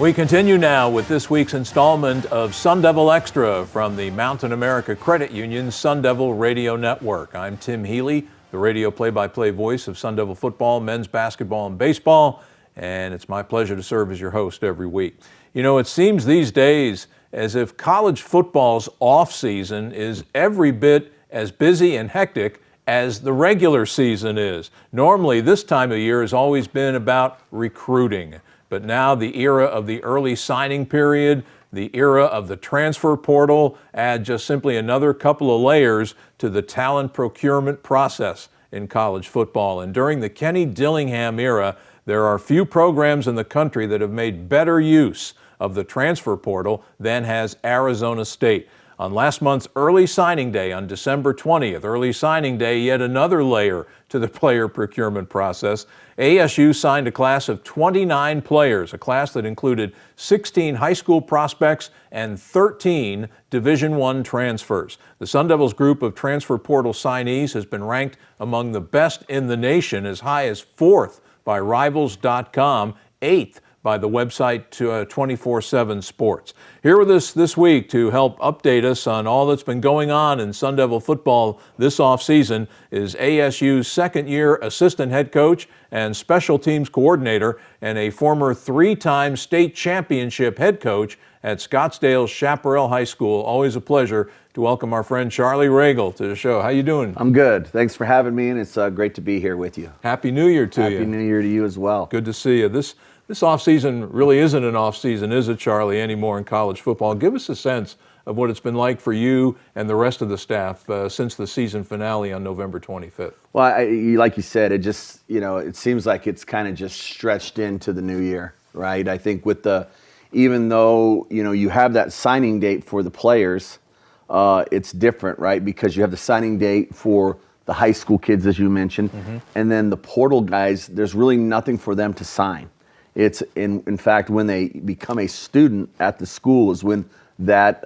We continue now with this week's installment of Sun Devil Extra from the Mountain America Credit Union's Sun Devil Radio Network. I'm Tim Healey, the radio play-by-play voice of Sun Devil football, men's basketball, and baseball, and it's my pleasure to serve as your host every week. You know, it seems these days as if college football's off-season is every bit as busy and hectic as the regular season is. Normally, this time of year has always been about recruiting. But now the era of the early signing period, the era of the transfer portal, add just simply another couple of layers to the talent procurement process in college football. And during the Kenny Dillingham era, there are few programs in the country that have made better use of the transfer portal than has Arizona State. On last month's early signing day, on December 20th, early signing day, yet another layer to the player procurement process. ASU signed a class of 29 players, a class that included 16 high school prospects and 13 Division I transfers. The Sun Devils group of transfer portal signees has been ranked among the best in the nation, as high as 4th by Rivals.com, 8th by the website 24/7 Sports. Here with us this week to help update us on all that's been going on in Sun Devil football this offseason is ASU's second-year assistant head coach and special teams coordinator and a former three-time state championship head coach at Scottsdale's Chaparral High School. Always a pleasure to welcome our friend Charlie Ragle to the show. How you doing? I'm good. Thanks for having me, and it's great to be here with you. Happy New Year to you. Happy New Year to you as well. Good to see you. This off-season really isn't an off-season, is it, Charlie, anymore in college football? Give us a sense of what it's been like for you and the rest of the staff since the season finale on November 25th. Well, like you said, it just, it seems like it's kind of just stretched into the new year, right? I think even though, you have that signing date for the players, it's different, right? Because you have the signing date for the high school kids, as you mentioned, and then the portal guys, there's really nothing for them to sign. It's in fact, when they become a student at the school is when that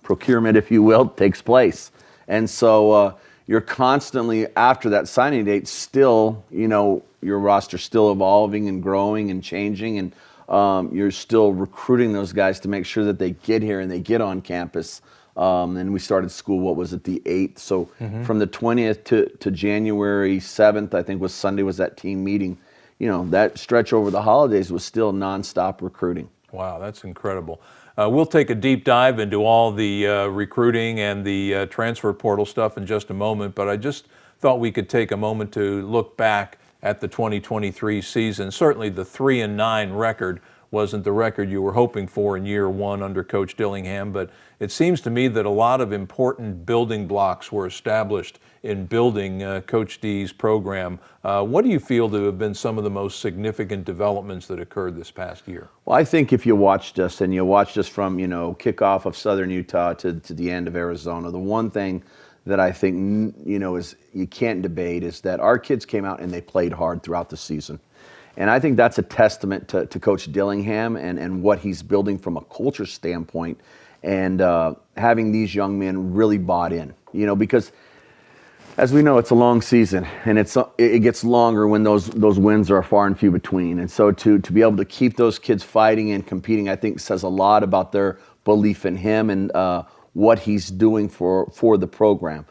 procurement, if you will, takes place. And so you're constantly, after that signing date, still, your roster's still evolving and growing and changing, and you're still recruiting those guys to make sure that they get here and they get on campus. And we started school, what was it, the 8th? So from the 20th to January 7th, I think Sunday was that team meeting. That stretch over the holidays was still nonstop recruiting. Wow, that's incredible. We'll take a deep dive into all the recruiting and the transfer portal stuff in just a moment, but I just thought we could take a moment to look back at the 2023 season. Certainly the 3-9 record wasn't the record you were hoping for in year one under Coach Dillingham, but it seems to me that a lot of important building blocks were established in building Coach D's program. What do you feel to have been some of the most significant developments that occurred this past year? Well, I think if you watched us, and you watched us from, kickoff of Southern Utah to the end of Arizona, the one thing that I think, is you can't debate is that our kids came out and they played hard throughout the season. And I think that's a testament to Coach Dillingham and what he's building from a culture standpoint, and having these young men really bought in, because as we know, it's a long season, and it gets longer when those wins are far and few between. And so to be able to keep those kids fighting and competing, I think says a lot about their belief in him and what he's doing for the program.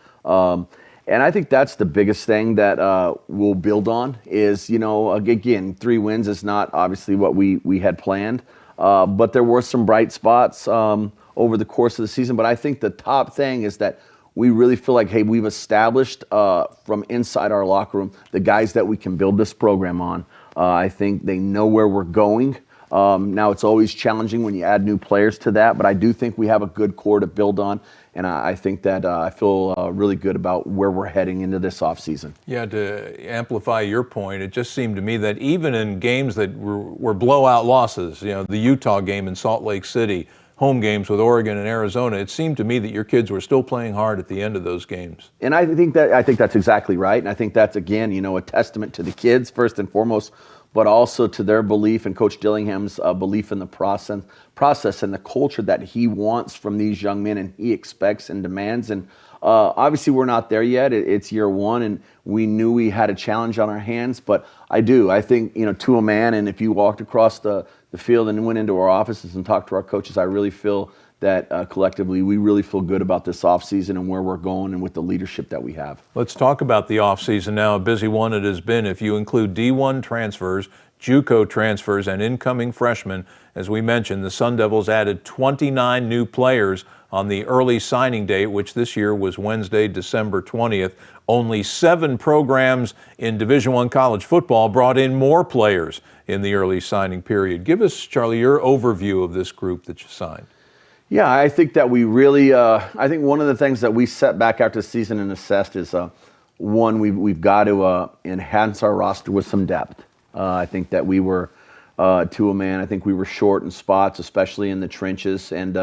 And I think that's the biggest thing that we'll build on is, again, 3 wins is not obviously what we had planned, but there were some bright spots over the course of the season. But I think the top thing is that we really feel like, hey, we've established from inside our locker room the guys that we can build this program on. I think they know where we're going. Now, it's always challenging when you add new players to that, but I do think we have a good core to build on, and I think that I feel really good about where we're heading into this offseason. Yeah, to amplify your point, it just seemed to me that even in games that were blowout losses, the Utah game in Salt Lake City, home games with Oregon and Arizona, it seemed to me that your kids were still playing hard at the end of those games. And I think that's exactly right, and I think that's, again, a testament to the kids, first and foremost, but also to their belief and Coach Dillingham's belief in the process and the culture that he wants from these young men and he expects and demands. And obviously we're not there yet. It's year one, and we knew we had a challenge on our hands, but I think, to a man, and if you walked across the field and went into our offices and talked to our coaches, I really feel that collectively we really feel good about this offseason and where we're going and with the leadership that we have. Let's talk about the offseason now, a busy one it has been. If you include D1 transfers, JUCO transfers, and incoming freshmen, as we mentioned, the Sun Devils added 29 new players on the early signing date, which this year was Wednesday, December 20th. Only 7 programs in Division I college football brought in more players in the early signing period. Give us, Charlie, your overview of this group that you signed. Yeah, I think that we really, I think one of the things that we set back after the season and assessed is, one, we've got to enhance our roster with some depth. I think that we were, to a man, I think we were short in spots, especially in the trenches. And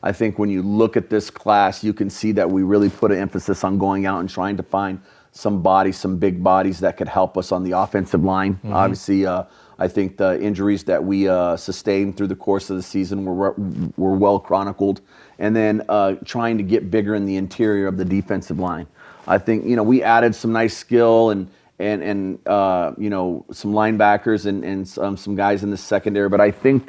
I think when you look at this class, you can see that we really put an emphasis on going out and trying to find some bodies, some big bodies that could help us on the offensive line. Mm-hmm. Obviously, I think the injuries that we sustained through the course of the season were well chronicled. And then trying to get bigger in the interior of the defensive line. I think, we added some nice skill and some linebackers and some guys in the secondary. But I think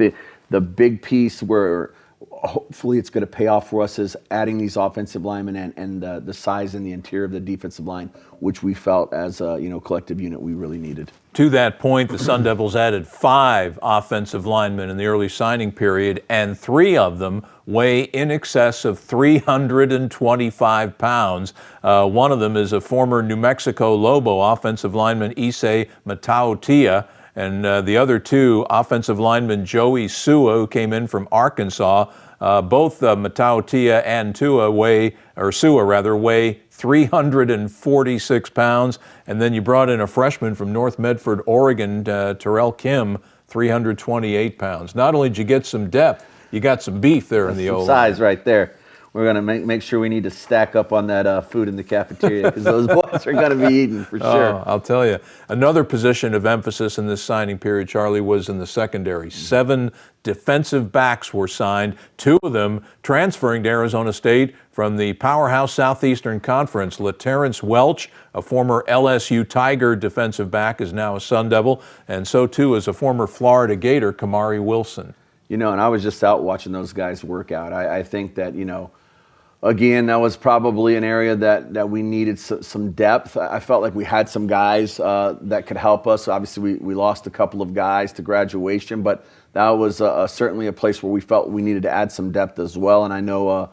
the big piece where hopefully it's going to pay off for us is adding these offensive linemen and the size in the interior of the defensive line, which we felt as a collective unit we really needed. To that point, the Sun Devils added 5 offensive linemen in the early signing period, and 3 of them weigh in excess of 325 pounds. One of them is a former New Mexico Lobo offensive lineman, Issei Matautia, and the other 2 offensive linemen, Joey Sua, who came in from Arkansas. Both Matautia and Sua weigh 346 pounds. And then you brought in a freshman from North Medford, Oregon, Terrell Kim, 328 pounds. Not only did you get some depth, you got some beef there in the O-line. Size right there. We're going to make sure we need to stack up on that food in the cafeteria because those boys are going to be eating for sure. Oh, I'll tell you. Another position of emphasis in this signing period, Charlie, was in the secondary. 7 defensive backs were signed, 2 of them transferring to Arizona State from the powerhouse Southeastern Conference. LaTerrence Welch, a former LSU Tiger defensive back, is now a Sun Devil, and so too is a former Florida Gator, Kamari Wilson. And I was just out watching those guys work out. I think that, again, that was probably an area that we needed some depth. I felt like we had some guys that could help us. Obviously, we lost a couple of guys to graduation, but that was certainly a place where we felt we needed to add some depth as well. And I know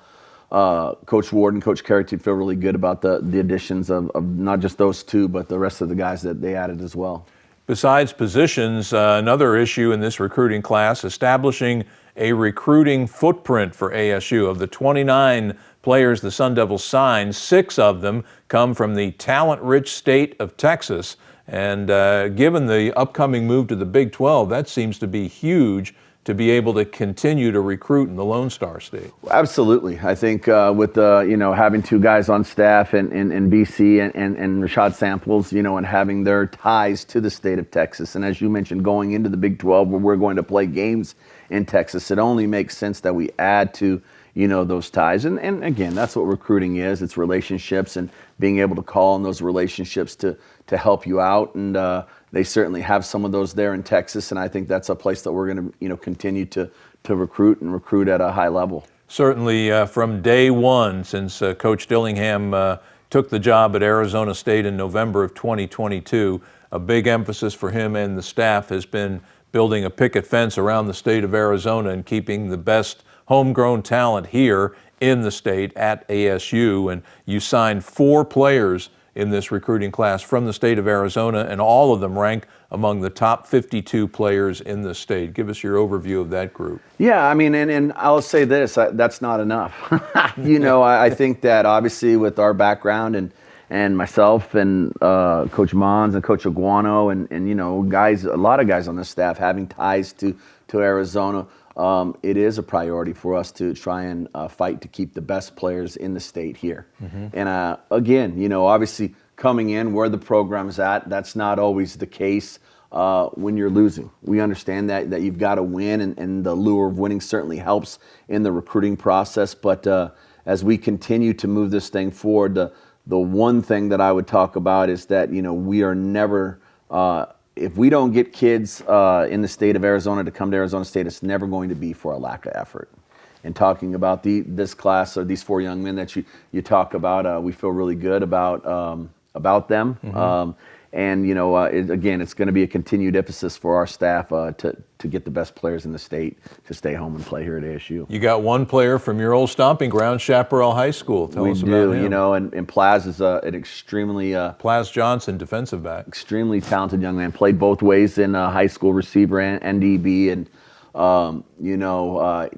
Coach Ward and Coach Carey feel really good about the additions of not just those 2, but the rest of the guys that they added as well. Besides positions, another issue in this recruiting class, establishing a recruiting footprint for ASU. Of the 29 players the Sun Devils signed, 6 of them come from the talent-rich state of Texas. And given the upcoming move to the Big 12, that seems to be huge to be able to continue to recruit in the Lone Star State. Absolutely. I think with having 2 guys on staff in BC and Rashad Samples, and having their ties to the state of Texas. And as you mentioned, going into the Big 12 where we're going to play games in Texas, it only makes sense that we add to those ties. And again, that's what recruiting is. It's relationships and being able to call on those relationships to help you out. And they certainly have some of those there in Texas. And I think that's a place that we're going to, continue to recruit at a high level. Certainly from day one, since Coach Dillingham took the job at Arizona State in November of 2022, a big emphasis for him and the staff has been building a picket fence around the state of Arizona and keeping the best homegrown talent here in the state at ASU. And you signed 4 players in this recruiting class from the state of Arizona, and all of them rank among the top 52 players in the state. Give us your overview of that group. Yeah, I mean, and I'll say this, that's not enough. I think that obviously with our background and myself and Coach Mons and Coach Aguano and guys, a lot of guys on the staff having ties to Arizona, it is a priority for us to try and fight to keep the best players in the state here. Mm-hmm. And again, obviously coming in where the program's at, that's not always the case. when you're losing. We understand that you've got to win, and the lure of winning certainly helps in the recruiting process. But as we continue to move this thing forward, the one thing that I would talk about is that, we are never, if we don't get kids in the state of Arizona to come to Arizona State, it's never going to be for a lack of effort. And talking about this class, or these 4 young men that you talk about, we feel really good about them. Mm-hmm. Again, it's going to be a continued emphasis for our staff to get the best players in the state to stay home and play here at ASU. You got one player from your old stomping ground, Chaparral High School. Tell us about him. And Plaz is an extremely Plaz Johnson, defensive back, extremely talented young man. Played both ways in high school, receiver and DB, and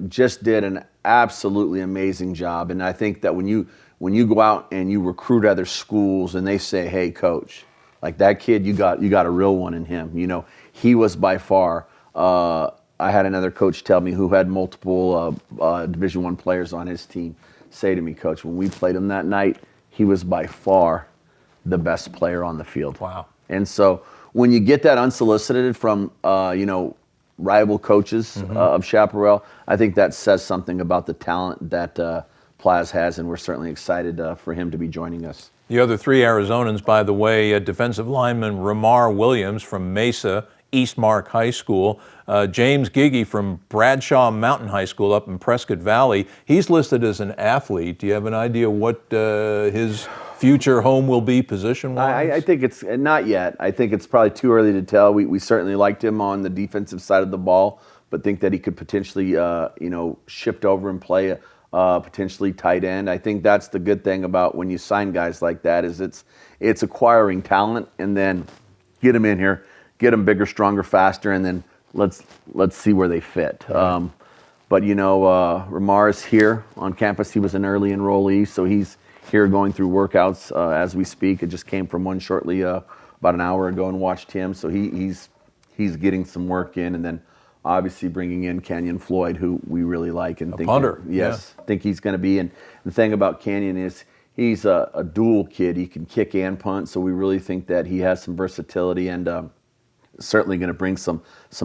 just did an absolutely amazing job. And I think that when you go out and you recruit other schools and they say, "Hey, coach, like that kid, you got a real one in him." He was by far. I had another coach tell me, who had multiple Division I players on his team, say to me, "Coach, when we played him that night, he was by far the best player on the field." Wow. And so when you get that unsolicited from rival coaches of Chaparral, I think that says something about the talent that Plaz has, and we're certainly excited for him to be joining us. The other 3 Arizonans, by the way, defensive lineman Ramar Williams from Mesa Eastmark High School, James Giggy from Bradshaw Mountain High School up in Prescott Valley. He's listed as an athlete. Do you have an idea what his future home will be position-wise? I think it's not yet. I think it's probably too early to tell. We certainly liked him on the defensive side of the ball, but think that he could potentially shift over and play potentially tight end. I think that's the good thing about when you sign guys like that, is it's acquiring talent and then get them in here, get them bigger, stronger, faster, and then let's see where they fit. Right. But Ramar is here on campus. He was an early enrollee, so he's here going through workouts as we speak. I just came from one shortly about an hour ago and watched him. So he's getting some work in, and then obviously bringing in Canyon Floyd, who we really like and think punter. Think he's going to be. And the thing about Canyon is he's a dual kid. He can kick and punt, so we really think that he has some versatility and certainly going to bring some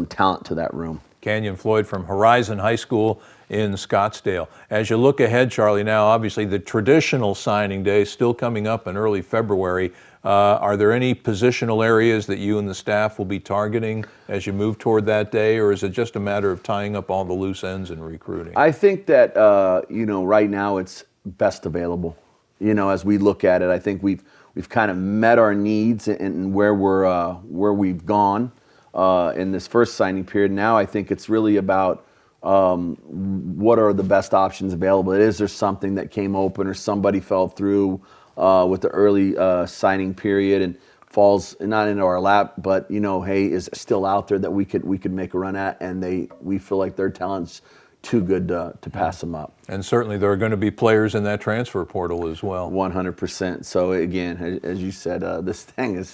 talent to that room. Canyon Floyd from Horizon High School in Scottsdale. As you look ahead, Charlie, now obviously the traditional signing day is still coming up in early February. Are there any positional areas that you and the staff will be targeting as you move toward that day, or is it just a matter of tying up all the loose ends and recruiting? I think that right now it's best available. As we look at it, I think we've kind of met our needs and where we've gone in this first signing period. Now I think it's really about what are the best options available. Is there something that came open or somebody fell through with the early signing period and falls not into our lap, but hey, is still out there that we could make a run at, and we feel like their talent's too good to pass them up. And certainly there are going to be players in that transfer portal as well. 100%. So again, as you said, this thing is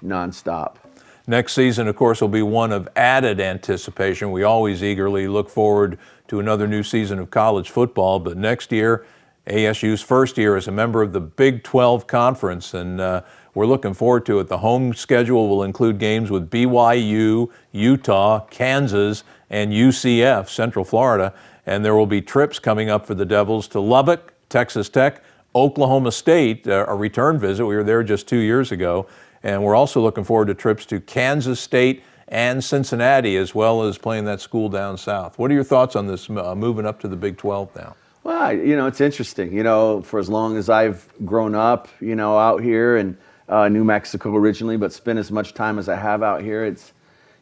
nonstop. Next season, of course, will be one of added anticipation. We always eagerly look forward to another new season of college football, but next year, ASU's first year as a member of the Big 12 Conference, and we're looking forward to it. The home schedule will include games with BYU, Utah, Kansas, and UCF, Central Florida, and there will be trips coming up for the Devils to Lubbock, Texas Tech, Oklahoma State, a return visit. We were there just 2 years ago, and we're also looking forward to trips to Kansas State and Cincinnati, as well as playing that school down south. What are your thoughts on this moving up to the Big 12 now? Well, it's interesting. For as long as I've grown up, out here in New Mexico originally, but spent as much time as I have out here, it's,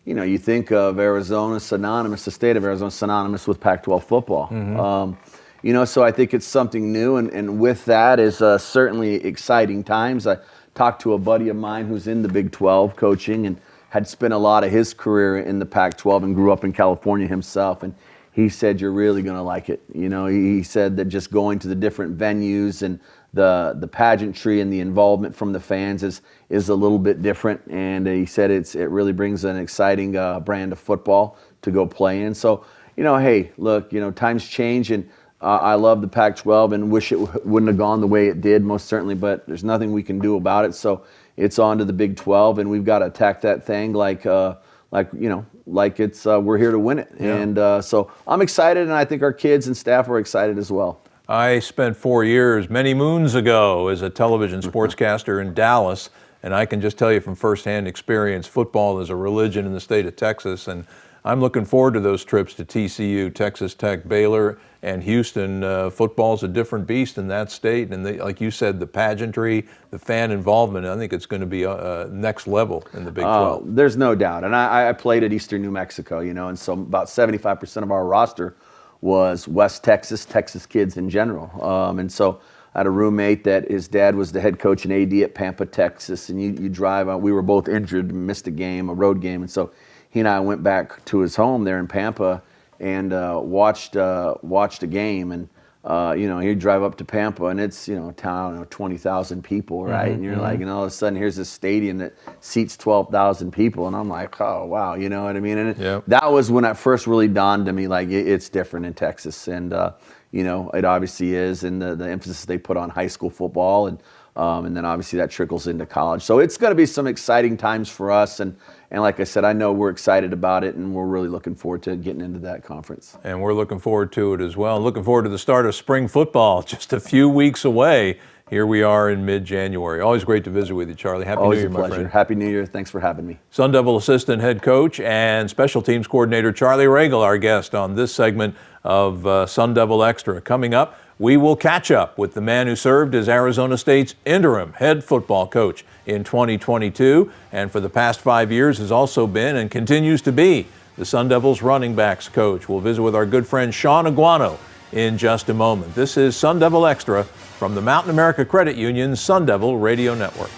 you think of Arizona synonymous, the state of Arizona synonymous with Pac-12 football. Mm-hmm. So I think it's something new, and with that is certainly exciting times. I talked to a buddy of mine who's in the Big 12 coaching and had spent a lot of his career in the Pac-12 and grew up in California himself, and he said, you're really going to like it. He said that just going to the different venues and the pageantry and the involvement from the fans is a little bit different. And he said it really brings an exciting brand of football to go play in. So, hey, look, times change, and I love the Pac-12 and wish it wouldn't have gone the way it did, most certainly, but there's nothing we can do about it. So it's on to the Big 12, and we've got to attack that thing like it's we're here to win it. Yeah. And so I'm excited, and I think our kids and staff are excited as well. I spent 4 years, many moons ago, as a television sportscaster in Dallas, and I can just tell you from firsthand experience, football is a religion in the state of Texas, and I'm looking forward to those trips to TCU, Texas Tech, Baylor, and Houston. Football's a different beast in that state, and like you said, the pageantry, the fan involvement, I think it's going to be next level in the Big 12. There's no doubt. And I played at Eastern New Mexico, and so about 75% of our roster was West Texas kids in general. And so I had a roommate that his dad was the head coach and AD at Pampa, Texas, and you drive we were both injured, missed a road game, and so he and I went back to his home there in Pampa and watched a game. And he'd drive up to Pampa, and it's a town of 20,000 people, right? And you're like, and all of a sudden here's this stadium that seats 12,000 people, and I'm like, oh wow, you know what I mean? And that was when it first really dawned on me, like it's different in Texas, and it obviously is, and the emphasis they put on high school football, and then obviously that trickles into college. So it's going to be some exciting times for us, and like I said, I know we're excited about it, and we're really looking forward to getting into that conference. And we're looking forward to it as well. Looking forward to the start of spring football, just a few weeks away. Here we are in mid-January. Always great to visit with you, Charlie. Happy New Year, my friend. Always a pleasure. Happy New Year. Thanks for having me. Sun Devil assistant head coach and special teams coordinator Charlie Ragle, our guest on this segment of Sun Devil Extra. Coming up, we will catch up with the man who served as Arizona State's interim head football coach in 2022, and for the past 5 years has also been and continues to be the Sun Devils running backs coach. We'll visit with our good friend Sean Aguano in just a moment. This is Sun Devil Extra from the Mountain America Credit Union's Sun Devil Radio Network.